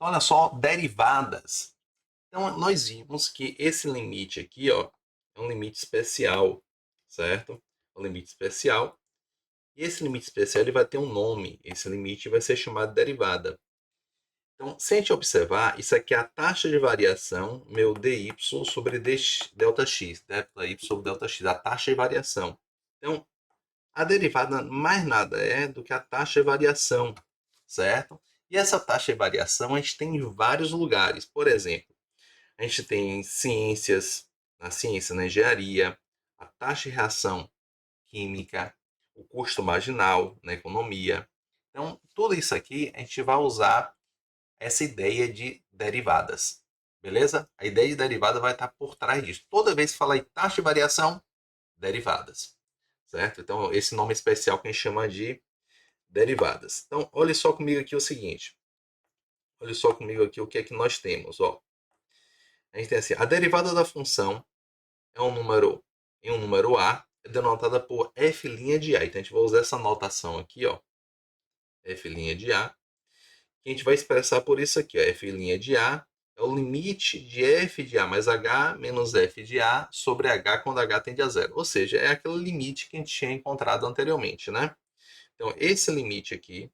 Então, olha só, derivadas. Então, nós vimos que esse limite aqui, ó, é um limite especial, certo? Um limite especial. E esse limite especial ele vai ter um nome. Esse limite vai ser chamado de derivada. Então, se a gente observar, isso aqui é a taxa de variação, meu dy sobre delta x, delta y sobre delta x, a taxa de variação. Então, a derivada mais nada é do que a taxa de variação, certo? E essa taxa de variação a gente tem em vários lugares. Por exemplo, a gente tem em ciências, na ciência, na engenharia, a taxa de reação química, o custo marginal na economia. Então, tudo isso aqui a gente vai usar essa ideia de derivadas, beleza? A ideia de derivada vai estar por trás disso. Toda vez que falar em taxa de variação, derivadas, certo? Então, esse nome especial que a gente chama de derivadas. Então, olha só comigo aqui o seguinte. Olha só comigo aqui o que é que nós temos, ó. A gente tem assim, a derivada da função é um número em um número A, é denotada por f' de A. Então, a gente vai usar essa notação aqui, ó, f' de A, que a gente vai expressar por isso aqui, ó, f' de A é o limite de f de A mais h menos f de A sobre h quando h tende a zero. Ou seja, é aquele limite que a gente tinha encontrado anteriormente, né? Então, esse limite aqui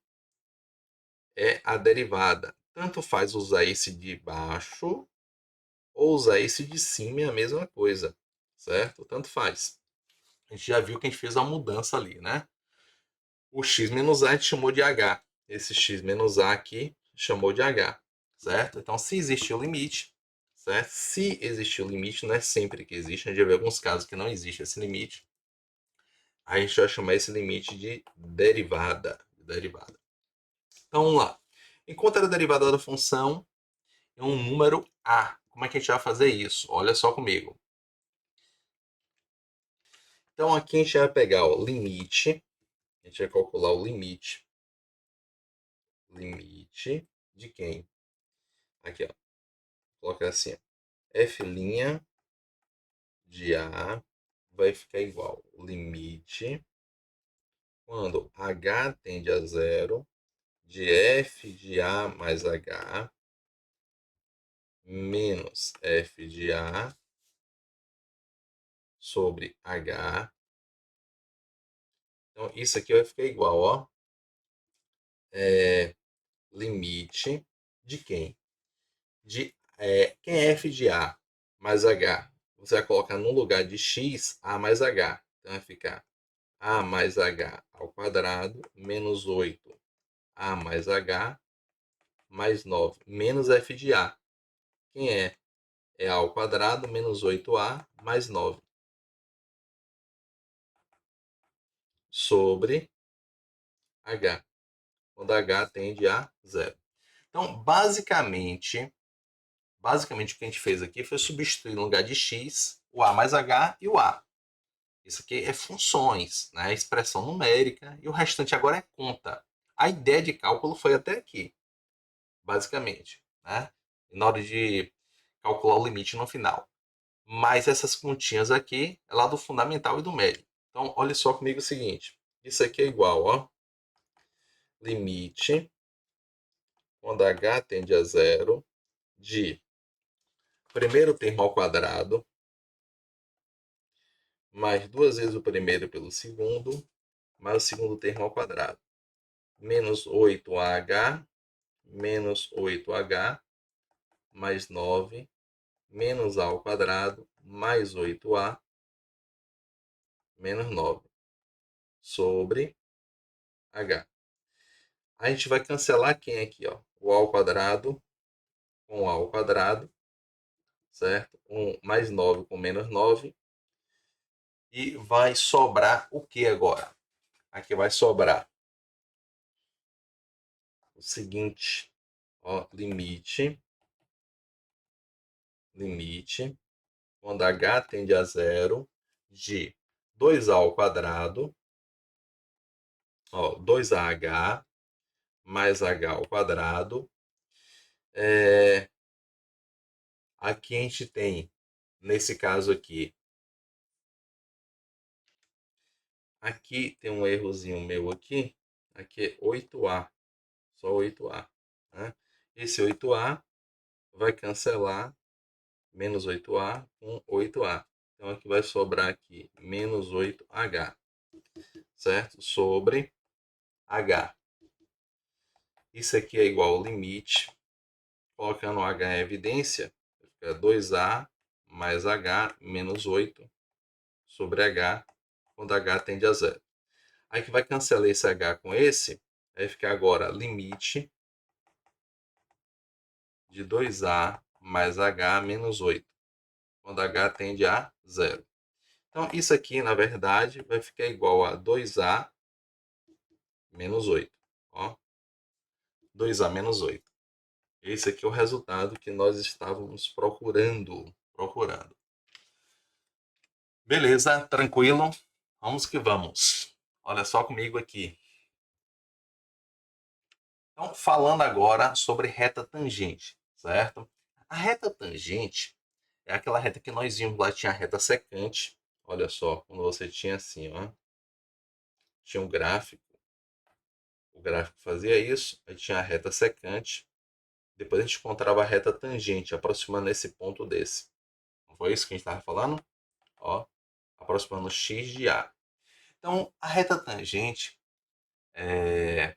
é a derivada. Tanto faz usar esse de baixo ou usar esse de cima, é a mesma coisa, certo? Tanto faz. A gente já viu que a gente fez a mudança ali, né? O x menos a a gente chamou de h. Esse x menos a aqui chamou de h, certo? Então, se existe o limite, certo? Se existe o limite, não é sempre que existe, a gente já vê alguns casos que não existe esse limite, a gente vai chamar esse limite de derivada. Então, vamos lá. Enquanto a derivada da função é um número a. Como é que a gente vai fazer isso? Olha só comigo. Então, aqui a gente vai pegar o limite, a gente vai calcular o limite. Limite de quem? Aqui, ó. Coloca assim, f' de A vai ficar igual limite quando h tende a zero de f de A mais h menos f de A sobre h. Então, isso aqui vai ficar igual, ó, limite de quem? Quem é f de A mais h? Você vai colocar no lugar de x, a mais h. Então, vai ficar a mais h ao quadrado menos 8a mais h mais 9 menos f de a. Quem é? É a ao quadrado menos 8a mais 9 sobre h, quando h tende a zero. Então, basicamente o que a gente fez aqui foi substituir no lugar de x o a mais h e o a. Isso aqui é funções, né? Expressão numérica, e o restante agora é conta. A ideia de cálculo foi até aqui, basicamente, né? Na hora de calcular o limite no final. Mas essas continhas aqui é lá do fundamental e do médio. Então, olha só comigo o seguinte. Isso aqui é igual, ó, limite, quando h tende a zero, de primeiro termo ao quadrado, mais duas vezes o primeiro pelo segundo, mais o segundo termo ao quadrado, menos 8ah, menos 8h, mais 9, menos a ao quadrado, mais 8a, menos 9, sobre h. A gente vai cancelar quem aqui, ó? O a ao quadrado com o a ao quadrado, certo? Mais 9 com menos 9. E vai sobrar o que agora? Aqui vai sobrar o seguinte, ó, limite, quando h tende a zero, de 2a ao quadrado, ó, 2ah mais h ao quadrado. Aqui a gente tem, nesse caso aqui tem um errozinho meu aqui é 8a, só 8a, né? Esse 8A vai cancelar menos 8A com 8A. Então, aqui vai sobrar aqui menos 8H, certo? Sobre H. Isso aqui é igual ao limite. Colocando H em evidência, fica 2A mais H menos 8 sobre H, quando H tende a zero. Aí que vai cancelar esse H com esse, vai ficar agora limite de 2A mais H menos 8, quando H tende a zero. Então, isso aqui, na verdade, vai ficar igual a 2A menos 8. Ó, 2A menos 8. Esse aqui é o resultado que nós estávamos procurando. Beleza, tranquilo? Vamos que vamos. Olha só comigo aqui. Então, falando agora sobre reta tangente, certo? A reta tangente é aquela reta que nós vimos lá, tinha a reta secante. Olha só, quando você tinha assim, ó, tinha um gráfico, o gráfico fazia isso, aí tinha a reta secante, depois a gente encontrava a reta tangente, aproximando esse ponto desse. Não foi isso que a gente estava falando? Ó, aproximando x de A. Então, a reta tangente é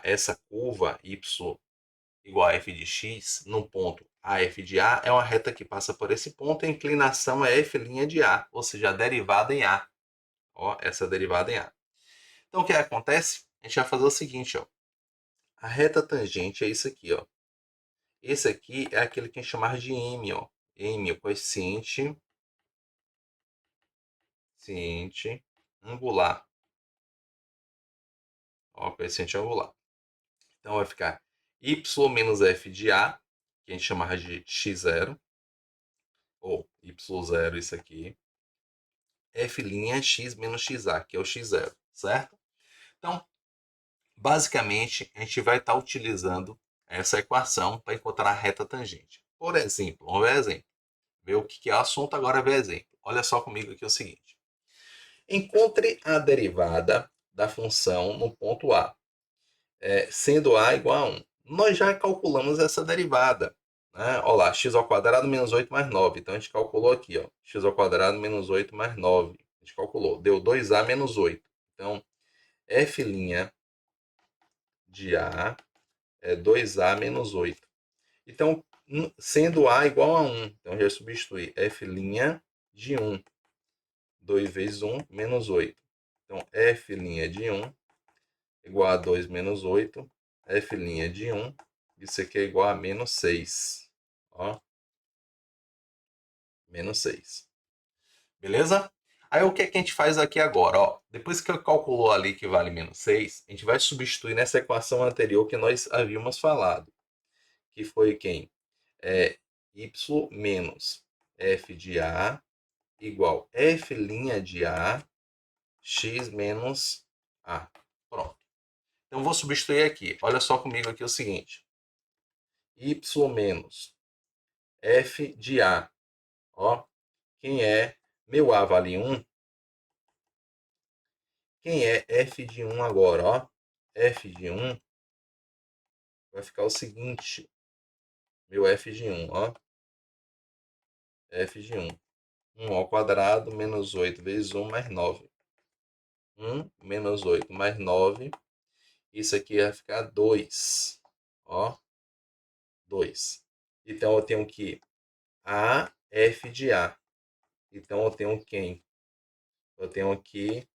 essa curva y igual a f de x, num ponto AF de A, é uma reta que passa por esse ponto, e a inclinação é f' de A, ou seja, a derivada em A. Ó, essa derivada em A. Então, o que acontece? A gente vai fazer o seguinte, ó. A reta tangente é isso aqui, ó. Esse aqui é aquele que a gente chamava de M, ó. M, o coeficiente angular. Ó, coeficiente angular. Então, vai ficar y menos f de A, que a gente chamava de x0, ou y0, isso aqui, f' x menos xa, que é o x0, certo? Então, basicamente, a gente vai estar utilizando essa equação para encontrar a reta tangente. Por exemplo, vamos ver exemplo. Ver o que é o assunto, agora ver exemplo. Olha só comigo aqui o seguinte. Encontre a derivada da função no ponto A, sendo A igual a 1. Nós já calculamos essa derivada. Né? Olha lá, x ao quadrado menos 8 mais 9. Então, a gente calculou aqui, ó, x ao quadrado menos 8 mais 9. A gente calculou, deu 2A menos 8. Então, f' de A é 2A menos 8. Então, sendo A igual a 1, então já substitui f' de 1. 2 vezes 1, menos 8. Então, f' de 1 igual a 2 menos 8. F' de 1, isso aqui é igual a menos 6. Ó, menos 6. Beleza? Aí o que, é que a gente faz aqui agora? Ó, depois que eu calculou ali que vale menos 6, a gente vai substituir nessa equação anterior que nós havíamos falado. Que foi quem? Y menos f de A igual f' de A x menos A. Pronto. Então, vou substituir aqui. Olha só comigo aqui o seguinte. Y menos f de A. Ó, quem é? Meu A vale 1. Quem é f de 1 agora? Ó, f de 1 vai ficar o seguinte. Meu f de 1, ó. F de 1. 1 ao quadrado menos 8 vezes 1 mais 9. 1 menos 8 mais 9. Isso aqui vai ficar 2. Ó, 2. Então, eu tenho que A, F de A. Então, eu tenho quem? Eu tenho aqui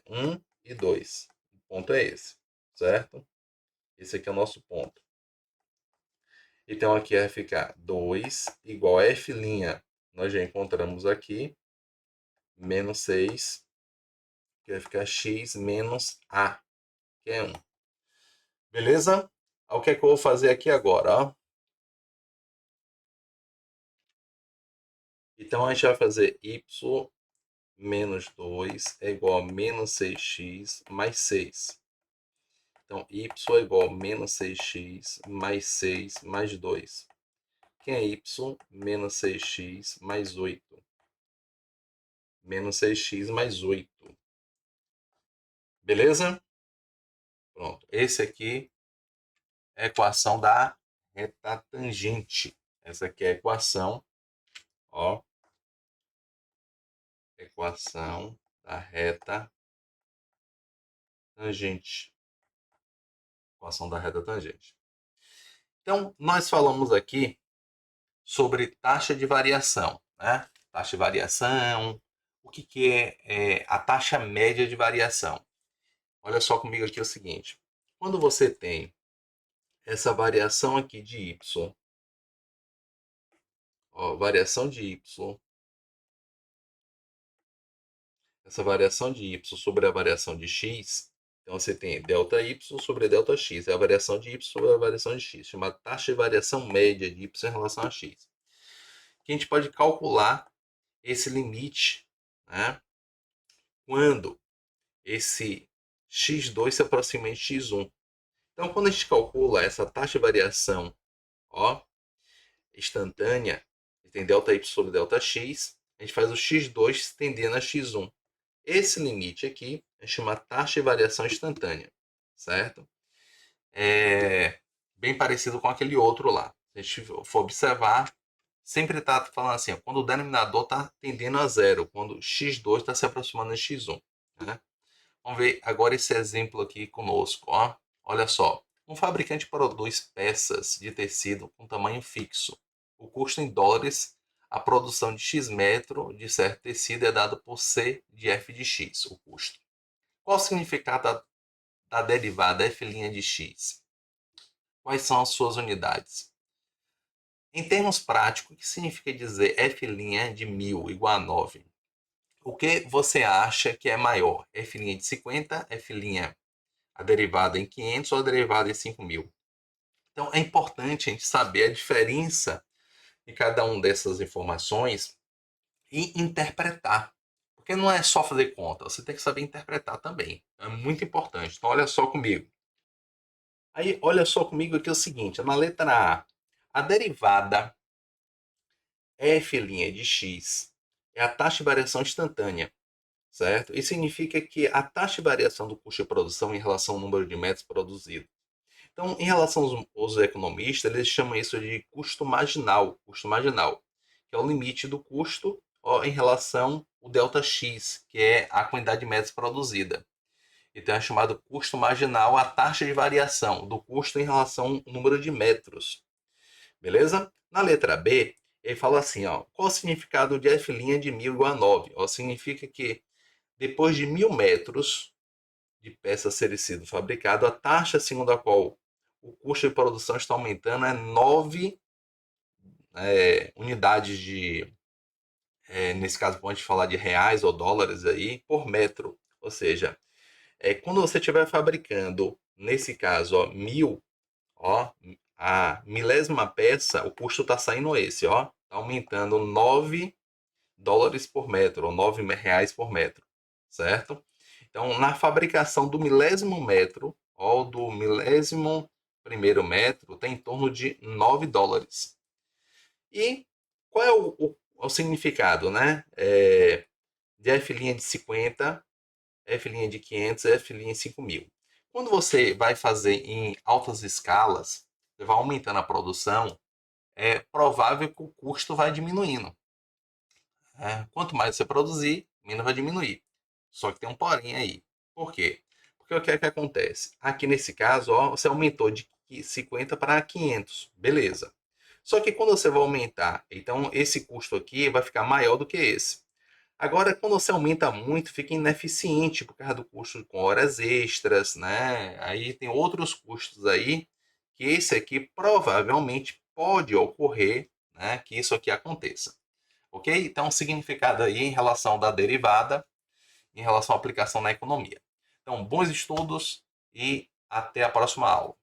1 e 2. O ponto é esse, certo? Esse aqui é o nosso ponto. Então, aqui vai ficar 2 igual a F'. Nós já encontramos aqui. Menos 6, que vai ficar x menos A, que é 1. Beleza? O que é que eu vou fazer aqui agora? Ó? Então, a gente vai fazer y menos 2 é igual a menos 6x mais 6. Então, y é igual a menos 6x mais 6 mais 2. Que é y menos 6x mais 8. Menos 6x mais 8. Beleza? Pronto. Esse aqui equação da reta tangente. Essa aqui é a equação, ó, equação da reta tangente. Equação da reta tangente. Então, nós falamos aqui sobre taxa de variação, né? Taxa de variação, o que é a taxa média de variação? Olha só comigo aqui o seguinte, quando você tem essa variação aqui de y, ó, variação de y, essa variação de y sobre a variação de x, então você tem ΔY sobre ΔX, é a variação de y sobre a variação de x, chamada taxa de variação média de y em relação a x. Que a gente pode calcular esse limite, né, quando esse x2 se aproxima de x1. Então, quando a gente calcula essa taxa de variação, ó, instantânea, tem ΔY sobre ΔX, a gente faz o x2 tendendo a x1. Esse limite aqui é chamado taxa de variação instantânea, certo? É bem parecido com aquele outro lá. Se a gente for observar, sempre está falando assim, quando o denominador está tendendo a zero, quando x2 está se aproximando de x1. Né? Vamos ver agora esse exemplo aqui conosco. Ó. Olha só, um fabricante produz peças de tecido com tamanho fixo. O custo em dólares, a produção de X metro de certo tecido é dado por C de F de X, o custo. Qual o significado da derivada F' de X? Quais são as suas unidades? Em termos práticos, o que significa dizer F' de 1000 igual a 9? O que você acha que é maior? F' de 50, F' a derivada em 500 ou a derivada em 5000? Então, é importante a gente saber a diferença de cada uma dessas informações e interpretar. Porque não é só fazer conta, você tem que saber interpretar também. É muito importante. Então, olha só comigo. Aí, olha só comigo aqui o seguinte, na letra A derivada f' de x é a taxa de variação instantânea, certo? Isso significa que a taxa de variação do custo de produção em relação ao número de metros produzidos. Então, em relação aos economistas, eles chamam isso de custo marginal, que é o limite do custo em relação ao ΔX, que é a quantidade de metros produzida. Então, é chamado custo marginal a taxa de variação do custo em relação ao número de metros. Beleza? Na letra B, ele fala assim, ó, qual o significado de F' de 1000 igual a 9? Ó, significa que depois de 1000 metros de peça ser sido fabricado, a taxa segundo a qual o custo de produção está aumentando é 9 unidades de, nesse caso pode falar de reais ou dólares aí, por metro. Ou seja, quando você estiver fabricando, nesse caso, ó, 1000, ó, a milésima peça, o custo está saindo esse, ó, tá aumentando 9 dólares por metro, ou 9 reais por metro, certo? Então, na fabricação do milésimo metro, ou do milésimo primeiro metro, tem em torno de 9 dólares. E qual é o significado, né? De F' de 50, F' de 500, F' de 5000. Quando você vai fazer em altas escalas, você vai aumentando a produção, é provável que o custo vai diminuindo. Quanto mais você produzir, menos vai diminuir. Só que tem um porém aí. Por quê? Porque o que é que acontece? Aqui nesse caso, ó, você aumentou de 50 para 500. Beleza. Só que quando você vai aumentar, então esse custo aqui vai ficar maior do que esse. Agora, quando você aumenta muito, fica ineficiente por causa do custo com horas extras, né? Aí tem outros custos aí, que esse aqui provavelmente pode ocorrer, né? Que isso aqui aconteça. Ok? Então, significado aí em relação da derivada, em relação à aplicação na economia. Então, bons estudos e até a próxima aula.